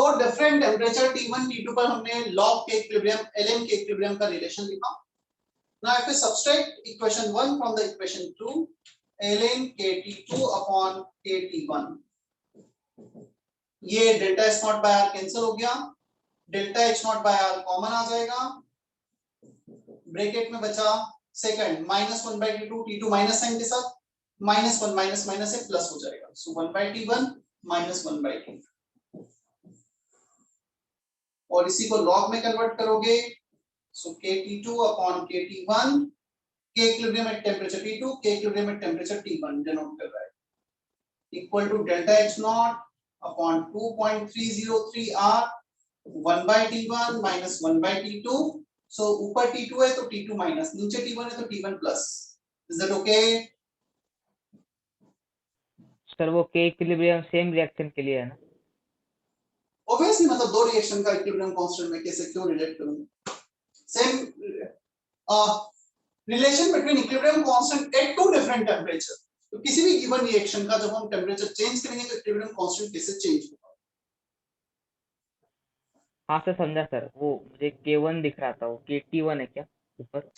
दो different temperature T1 T2 पर हमने log के इक्विलिब्रियम ln के इक्विलिब्रियम का रिलेशन लिखा. Now if we subtract equation 1 from the equation 2, ln KT2 upon KT1, ये delta H not by R cancel हो गया, delta H not by R common आ जाएगा, ब्रैकेट में बचा second -1/T2, T2 minus sign के साथ -1 माइनस माइनस से प्लस हो जाएगा, सो 1/T1 -1/T2, और इसी को लॉग में कन्वर्ट करोगे, so KT2 upon KT1, K equilibrium at temperature T2, K equilibrium at temperature T1 denote कर रहा है, equal to delta H not upon 2.303 R 1/T1 minus 1/T2. So ऊपर T2 है तो T2 माइनस, नीचे T1 है तो T1 plus. Is that okay? Sir वो के इक्विलिब्रियम सेम रिएक्शन के लिए है ना? Obviously मतलब दो रिएक्शन का इक्विलिब्रियम कांस्टेंट में कैसे क्यों रिलेट करूंगा? Same relation between equilibrium constant at two different temperature. तो किसी भी गिवन रिएक्शन का जब हम टेम्परेचर चेंज करेंगे तो इक्विलिब्रियम कांस्टेंट कैसे चेंज होगा? हाँ सर समझा सर, वो मुझे K1 दिख रहा था, वो KT1 है क्या ऊपर?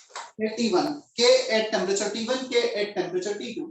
T1, K at temperature T1, K at temperature T2.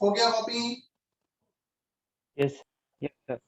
हो गया copy? Yes yes sir.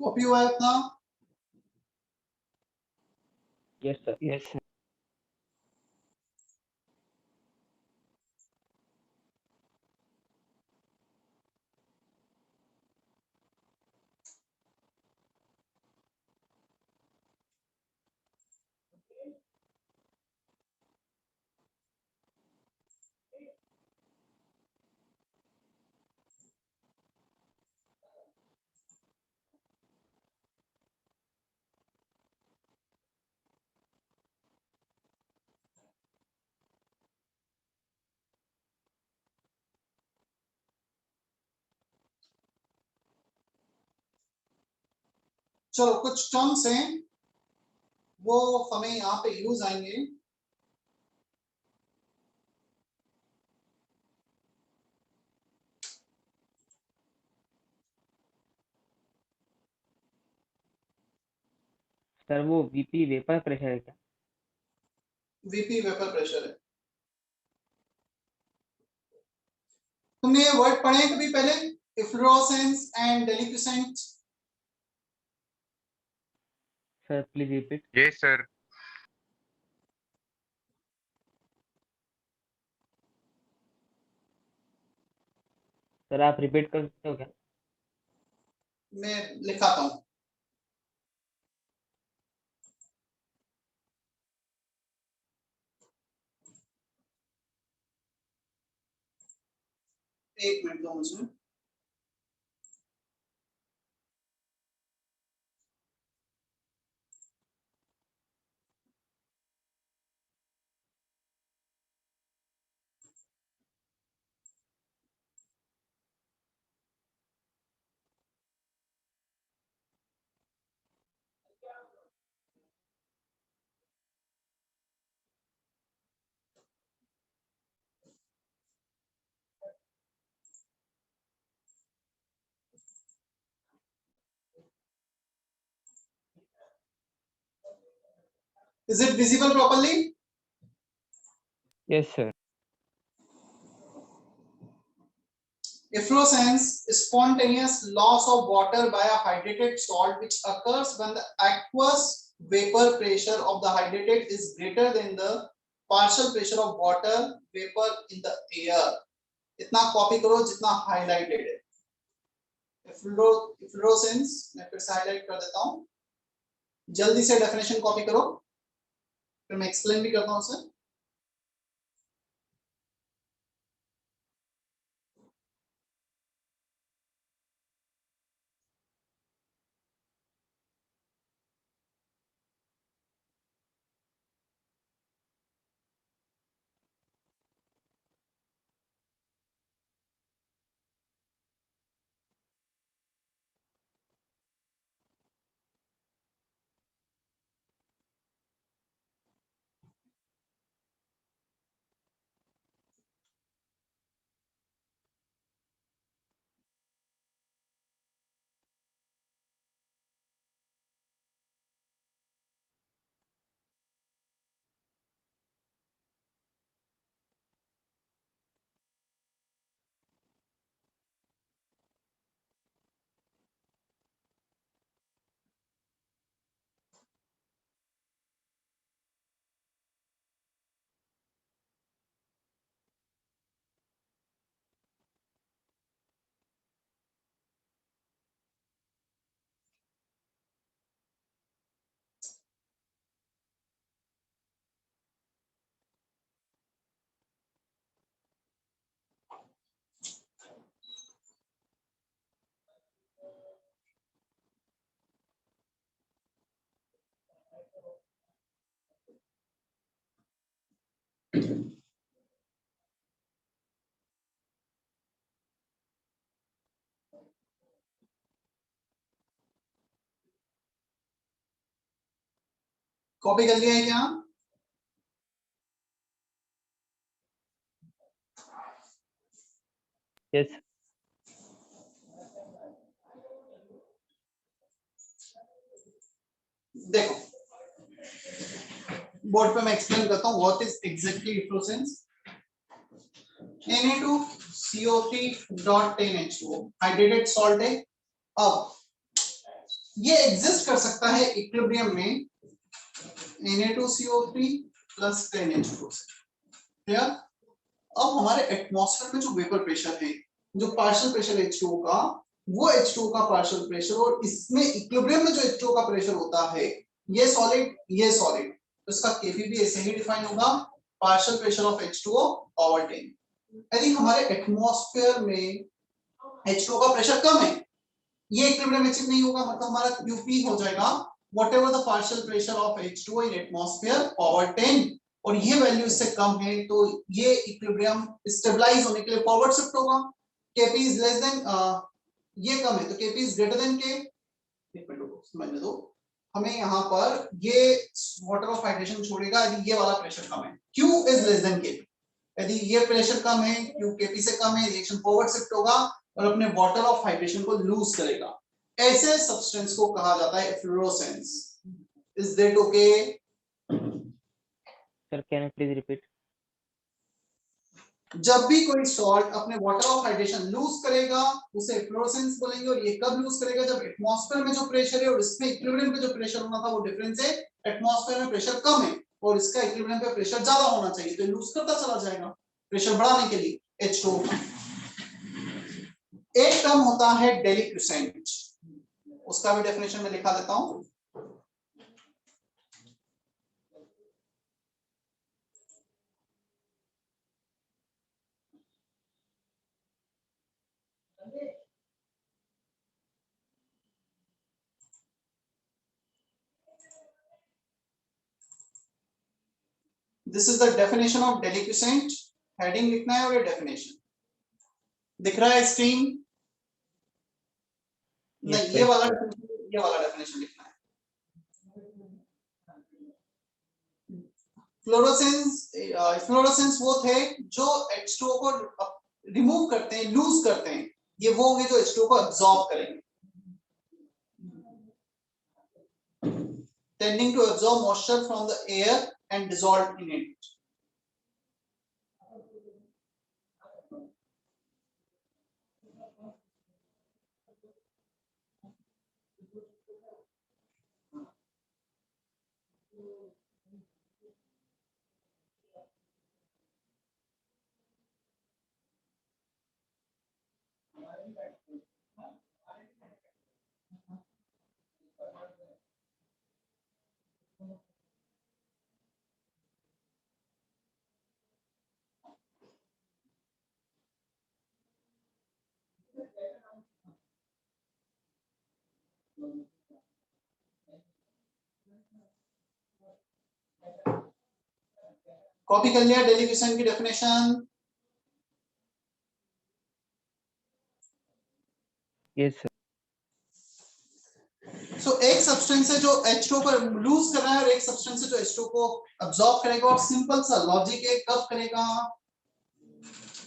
Copy हुआ है अपना? Yes sir. Yes sir. चलो कुछ टर्म्स हैं वो हमें यहाँ पे यूज आएंगे। सर वो वीपी वेपर प्रेशर है क्या? वीपी वेपर प्रेशर है। तुमने ये वर्ड पढ़े हैं कभी पहले, efflorescence and deliquescent? Sir please repeat. Yes, sir. Sir आप रिपीट कर सकते हो क्या? मैं लिखाता हूं। एक मिनट दो मुझे। Is it visible properly? Yes sir. Efflorescence is spontaneous loss of water by a hydrated salt which occurs when the aqueous vapor pressure of the hydrated is greater than the partial pressure of water vapor in the air. इतना copy करो जितना highlighted है। efflorescence मैं फिर से highlight कर देता हूं, जल्दी से डेफिनेशन कॉपी करो, फिर मैं एक्सप्लेन भी करता हूं उसे। कॉपी कर लिया है क्या? यस। देखो बोर्ड पे मैं एक्सप्लेन करता हूं what is exactly efflorescence. Na2CO3.10H2 hydrated salt है। अब ये एग्जिस्ट कर सकता है इक्विलिब्रियम में Na2CO3 प्लस 10H2। क्लियर? अब हमारे एटमॉस्फेयर में जो वेपर प्रेशर है, जो पार्शियल प्रेशर H2O का, वो H2O का पार्शियल प्रेशर, और इसमें इक्विलिब्रियम में जो H2O का प्रेशर होता है, ये सॉलिड, तो इसका Kp भी ऐसे ही डिफाइन होगा, partial pressure of H2O power 10। यदि हमारे एटमॉस्फेयर में H2O का प्रेशर कम है, ये इक्विलिब्रियम अचीव नहीं होगा, मतलब हमारा Qp हो जाएगा whatever the partial pressure of H2O in atmosphere power 10, और ये वैल्यू इससे कम है तो ये इक्विलिब्रियम स्टेबलाइज होने के लिए फॉरवर्ड शिफ्ट होगा। Kp is less than ये कम है तो Kp is greater than K। एक मिनट समझने दो, हमें यहाँ पर ये वाटर ऑफ हाइड्रेशन छोड़ेगा यदि ये वाला प्रेशर कम है, Q is less than Kp। यदि ये प्रेशर कम है, Q Kp से कम है, रिएक्शन फॉरवर्ड शिफ्ट होगा और अपने वाटर ऑफ हाइड्रेशन को लूज करेगा। ऐसे सब्सटेंस को कहा जाता है efflorescence. Is that okay? Sir can you please repeat? जब भी कोई सॉल्ट अपने वाटर ऑफ हाइड्रेशन लूज करेगा उसे एफ्लोरोसेंस बोलेंगे, और ये कब लूज करेगा? जब एटमॉस्फेयर में जो प्रेशर है और इसमें इक्विलिब्रियम पे जो प्रेशर होना था वो डिफरेंस है, एटमॉस्फेयर में प्रेशर कम है और इसका इक्विलिब्रियम पे प्रेशर ज्यादा होना चाहिए, तो लूज करता चला जाएगा प्रेशर बढ़ाने के लिए H2O का। एक टर्म होता है डेलिक्विसेंट, उसका भी डेफिनेशन में लिखा देता हूं। This is the definition of deliquescent. Heading लिखना है और ये डेफिनेशन दिख रहा है स्क्रीन? नहीं, ये वाला डेफिनेशन लिखना है। फ्लोरोसेंस वो थे जो H2O को रिमूव करते हैं, लूज करते हैं, ये वो होंगे जो H2O को एब्जॉर्ब करेंगे, tending to absorb moisture from the air and dissolve in it. Copy कर लिया डेलिक्विसेंट की डेफिनेशन? Yes sir. सो एक सब्सटेंस है जो H2O को लूज कर रहा है और एक सब्सटेंस है जो H2O को अब्सॉर्ब करेगा, और सिंपल सा लॉजिक है, कब करेगा?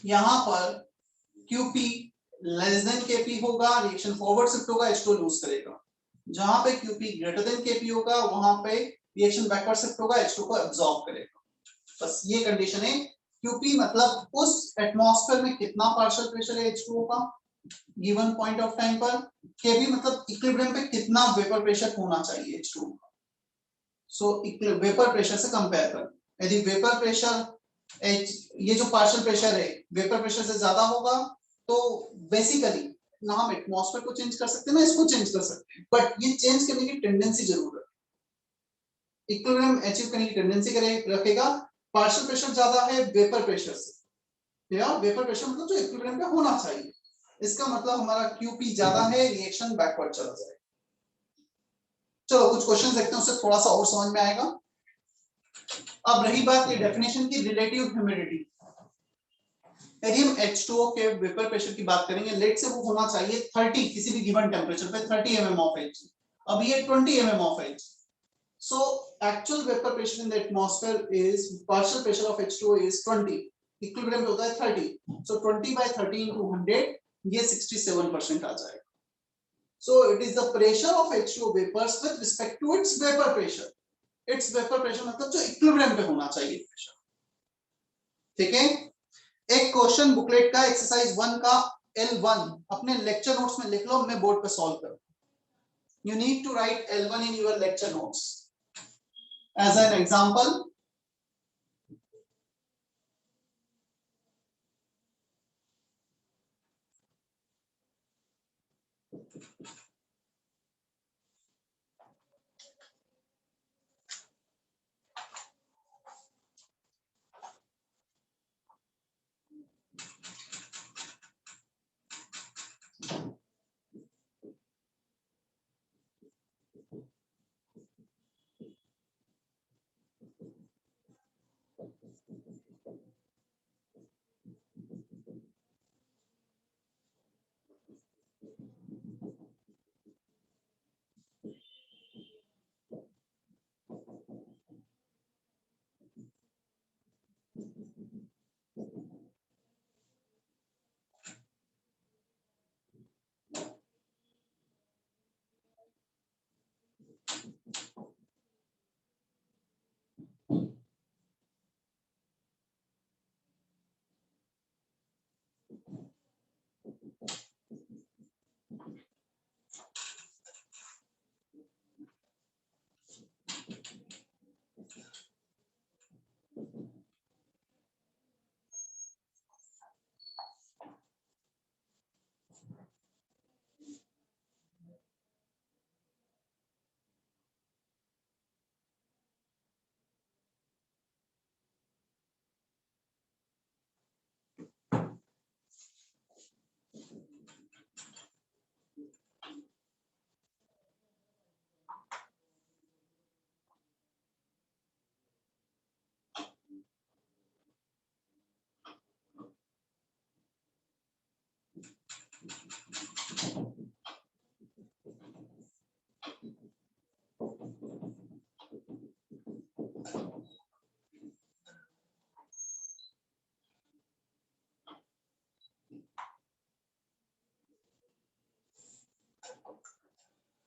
यहां पर Qp लेस देन Kp होगा, रिएक्शन फॉरवर्ड शिफ्ट होगा, H2O लूज करेगा। जहां पे Qp ग्रेटर देन Kp होगा वहां पे रिएक्शन बैकवर्ड शिफ्ट होगा, H2O को अब्सॉर्ब करेगा। बस ये कंडीशन है। Qp मतलब उस एटमॉस्फेयर में कितना पार्शियल प्रेशर है H2O का गिवन पॉइंट ऑफ टाइम पर। Kp मतलब इक्विलिब्रियम पे कितना वेपर प्रेशर होना चाहिए H2O का। सो वेपर प्रेशर से कंपेयर कर, यदि वेपर प्रेशर ये जो पार्शियल प्रेशर है वेपर प्रेशर से ज्यादा होगा तो बेसिकली ना हम एटमॉस्फेयर को चेंज कर सकते हैं ना इसको चेंज कर सकते हैं, बट ये चेंज करने की टेंडेंसी जरूर है। इक्विलिब्रियम अचीव करने की टेंडेंसी रखेगा। पार्शियल प्रेशर ज्यादा है वेपर प्रेशर से, या वेपर प्रेशर मतलब जो इक्विलिब्रियम पे होना चाहिए, इसका मतलब हमारा Qp ज्यादा है, रिएक्शन बैकवर्ड चला जाएगा। चलो कुछ क्वेश्चन देखते हैं, उससे थोड़ा सा और समझ में आएगा। अब रही बात ये डेफिनेशन की रिलेटिव ह्यूमिडिटी। यदि हम H2O के वेपर प्रेशर की बात करेंगे, लेट से वो होना चाहिए 30 किसी भी गिवन टेंपरेचर पे 30 mm of H, अब ये 20 mm of H। So actual vapor pressure in the atmosphere is partial pressure of H2O is 20, equilibrium पे होता है 30, so 20 by 30 into 100 ये 67% आ जाएगा। So it is the pressure of H2O vapors with respect to its vapor pressure। its vapor pressure मतलब जो equilibrium पे होना चाहिए प्रेशर। ठीक है, एक क्वेश्चन बुकलेट का एक्सरसाइज 1 का L1 अपने लेक्चर नोट्स में लिख लो, मैं बोर्ड पे सॉल्व करूंगा। you need to write L1 in your lecture notes. As an example,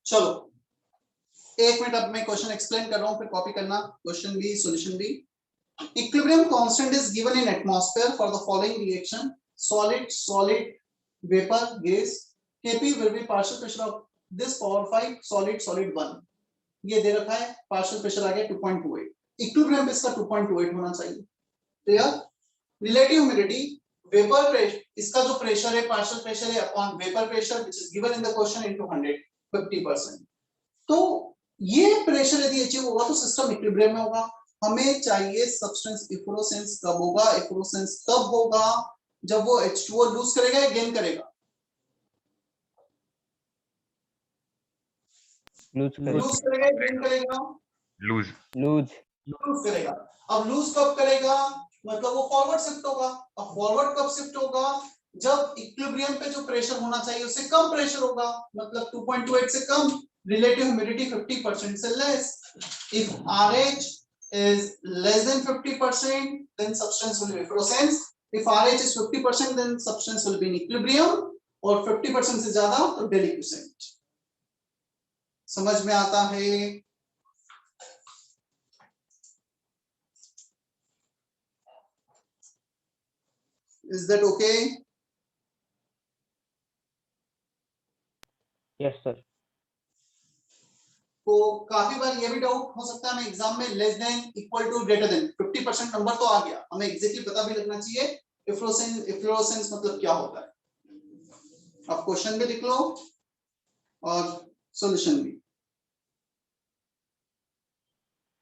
चलो एक मिनट, अब मैं क्वेश्चन एक्सप्लेन कर रहा हूं, फिर कॉपी करना क्वेश्चन भी सॉल्यूशन भी. Equilibrium constant is given in atmosphere for the following reaction: solid, solid, vapor, gas. Kp will be partial pressure of this power 5, solid, solid 1. ये दे रखा है, partial pressure आ गया 2.28. Equilibrium पे इसका 2.28 होना चाहिए. Clear? Relative humidity, vapor pressure, इसका जो प्रेशर है partial pressure है upon vapor pressure which is given in the question into 100, 50%. तो ये प्रेशर यदि अचीव होगा तो सिस्टम इक्विलिब्रियम में होगा. हमें चाहिए सब्सटेंस इफ्लोरेसेंस कब होगा. इफ्लोरेसेंस तब होगा जब वो H2O लूज करेगा या गेन करेगा. लूज करेगा या गेन करेगा. लूज करेगा. अब लूज कब करेगा, मतलब वो फॉरवर्ड शिफ्ट होगा. अब फॉरवर्ड कब शिफ्ट होगा, जब इक्विलिब्रियम पे जो प्रेशर होना चाहिए उससे कम प्रेशर होगा, मतलब 2.28 से कम. Relative humidity 50% से less. If RH is less than 50%, then substance will be efflorescence. If RH is 50%, then substance will be in equilibrium. और 50% से ज्यादा तो deliquescent. समझ में आता है? Is that okay? Yes sir. तो काफी बार ये भी डाउट हो सकता है हमें एग्जाम में less than equal to greater than 50% number तो आ गया, हमें एग्जैक्टली पता भी लगना चाहिए इफ्लोरेसेंस मतलब क्या होता है. अब क्वेश्चन भी लिख लो और सॉल्यूशन भी.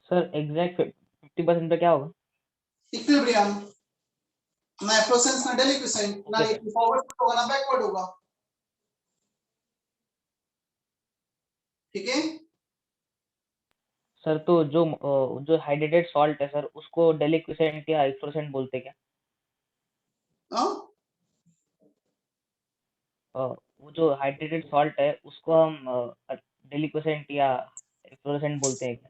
सर एग्जैक्ट 50% पे क्या होगा. इक्विलिब्रियम. ना इफ्लोरेसेंस ना डेलिक्वेसेंट, ना फॉरवर्ड होगा ना बैकवर्ड होगा. ठीक है सर तो जो हाइड्रेटेड सॉल्ट है सर उसको डेलिक्विसेंट या इफ्लोरेसेंट बोलते क्या. वो जो हाइड्रेटेड सॉल्ट है उसको हम डेलिक्विसेंट या इफ्लोरेसेंट बोलते हैं क्या.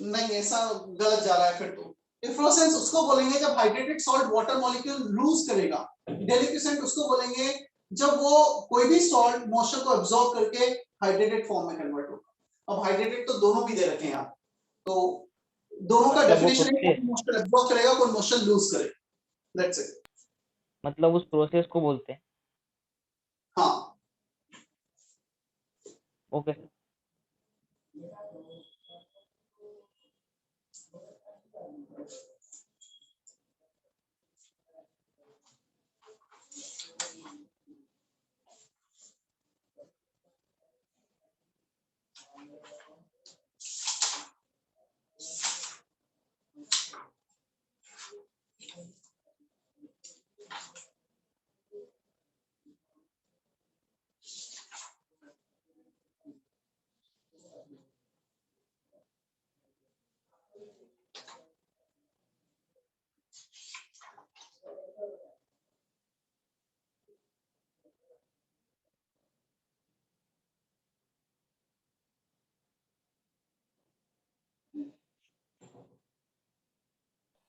नहीं, ऐसा गलत जा रहा है फिर तो. इफ्लोरेसेंस उसको बोलेंगे जब hydrated salt water molecule lose करेगा. डेलिक्विसेंट उसको बोलेंगे जब वो कोई भी सॉल्ट मॉइस्चर को एब्जॉर्ब करके हाइड्रेटेड फॉर्म में कन्वर्ट होगा. अब हाइड्रेटेड तो दोनों भी दे रखे हैं आप, तो दोनों का डेफिनेशन है कि मॉइस्चर एब्जॉर्ब करेगा, कोई मॉइस्चर लूज करेगा. That's it. मतलब उस प्रोसेस को बोलते हैं. हाँ, ओके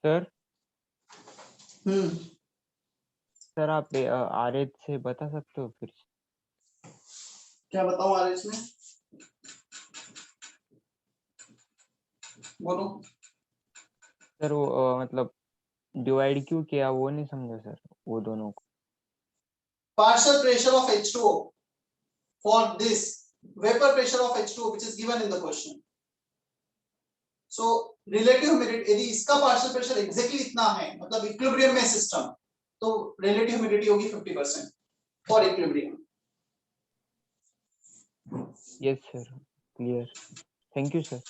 सर हम्म सर आप RH से बता सकते हो फिर से? क्या बताऊं आरएस में, बोलो। सर वो मतलब डिवाइड क्यों किया वो नहीं समझा सर, वो दोनों को। Partial pressure of H2O for this vapor pressure of H2O which is given in the question. So relative humidity, यदि इसका partial pressure exactly इतना है, मतलब इक्विलिब्रियम में सिस्टम, तो relative humidity होगी 50% for equilibrium. Yes sir, clear, thank you sir.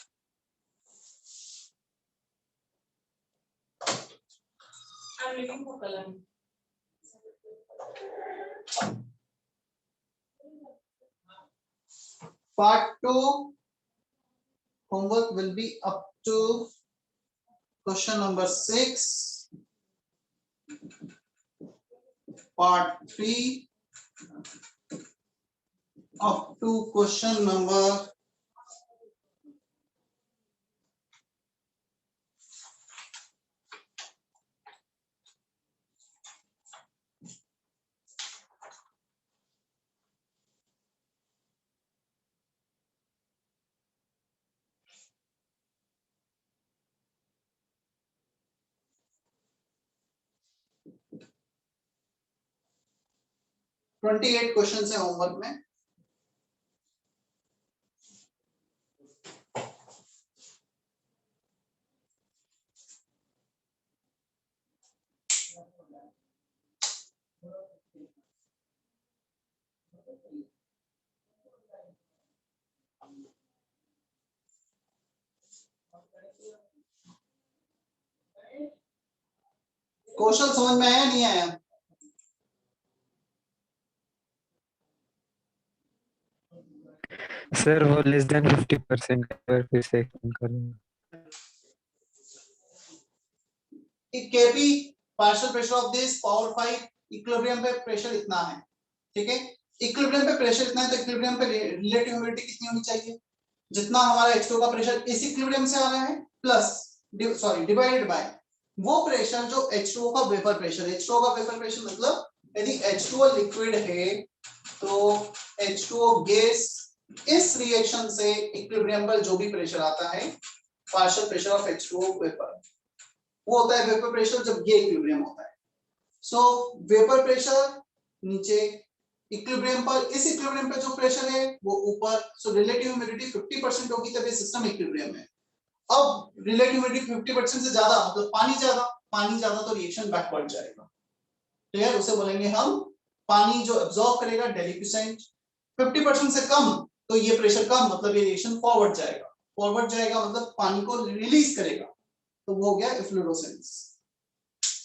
Part 2 homework will be up to question number 6. Part 3 up to question number 28 question है homework में। क्वेश्चन समझ में आया नहीं आया? सर वो लेस देन 50% फिर से करूंगा। KP partial pressure of this power 5, equilibrium पे प्रेशर इतना है, ठीक है। इक्विलिब्रियम पे प्रेशर इतना है, तो इक्विलिब्रियम पे रिलेटिव ह्यूमिडिटी कितनी होनी चाहिए? जितना हमारा H2O का प्रेशर इस इक्विलिब्रियम से आ रहा है प्लस डिवाइडेड बाय वो प्रेशर जो H2O का वेपर प्रेशर है। H2O का वेपर प्रेशर मतलब यदि H2O लिक्विड है तो H2O गैस इस रिएक्शन से इक्विलिब्रियम पर जो भी प्रेशर आता है partial pressure of H2O vapour, वो होता है वेपर प्रेशर जब ये इक्विलिब्रियम होता है। सो वेपर प्रेशर नीचे, इक्विलिब्रियम पर, इस इक्विलिब्रियम पे जो प्रेशर है वो ऊपर। सो रिलेटिव ह्यूमिडिटी 50% होगी तब ये सिस्टम इक्विलिब्रियम है। अब रिलेटिव ह्यूमिडिटी 50% से ज्यादा मतलब पानी ज्यादा तो रिएक्शन बैकवर्ड जाएगा, क्लियर। उसे बोलेंगे हम पानी जो एब्जॉर्ब करेगा डेलिक्विसेंट। 50% से कम तो ये प्रेशर कम मतलब ये रिएक्शन फॉरवर्ड जाएगा मतलब पानी को रिलीज करेगा, तो वो हो गया इफ्लोरोसेंस।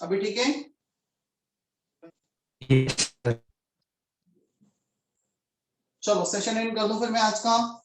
अभी ठीक है? Yes sir. चलो सेशन एंड कर दूं फिर मैं आज का।